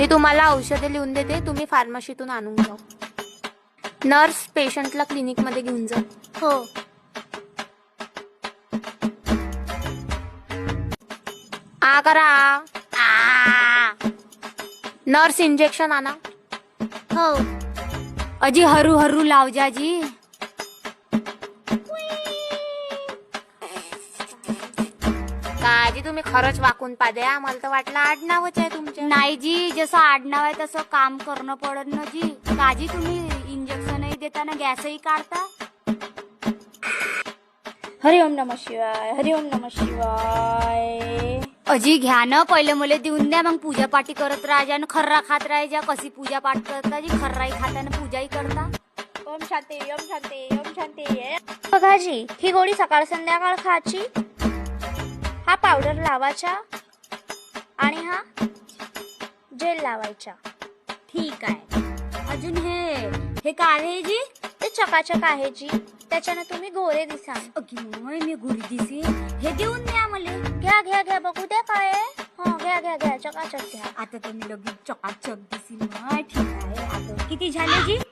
मी तुम्हाला औषधे लिहून देते, तुम्ही फार्मसीतून आणून घ्या. नर्स पेशंटला क्लिनिक मध्ये घेऊन जा. हो. आ करा. नर्स इंजेक्शन आणा. हो. अजी हरू हरू लावजाजी. काजी तुम्ही खरंच वाकून पाद्या, मला तर वाटलं आडनावच आहे तुमचे. नाही जी, जसं आडनाव आहे तसं काम करणं पडत ना जी. काजी तुम्ही इंजेक्शनही देताना गॅसही काढता. हरिओम नमः शिवाय, हरिओम नमः शिवाय. अजी घ्या ना, पहिले मला देऊन द्या, मग पूजा पाठी करत राहा ना. खर्रा खात राहायच्या. कशी पूजा पाठ करता जी, खर्राही खाता ना पूजाही करता. ओम शांती, ओम शांती, ओम शांती. बघा जी, ही गोळी सकाळ संध्याकाळ खायची. हा पावडर लावायचा आणि हा जेल लावायचा. ठीक आहे. अजून हे काय आहे जी? ते चकाचक आहे जी, त्याच्यानं तुम्ही गोरे दिसाल. मी गोरी दिसे. हे देऊन द्या मला. घ्या घ्या घ्या, बघू द्या काय आहे. हो घ्या घ्या घ्या, चकाचक घ्या. आता तुम्ही लगेच चकाचक दिसी ना. ठीक आहे. आता किती झाले जी?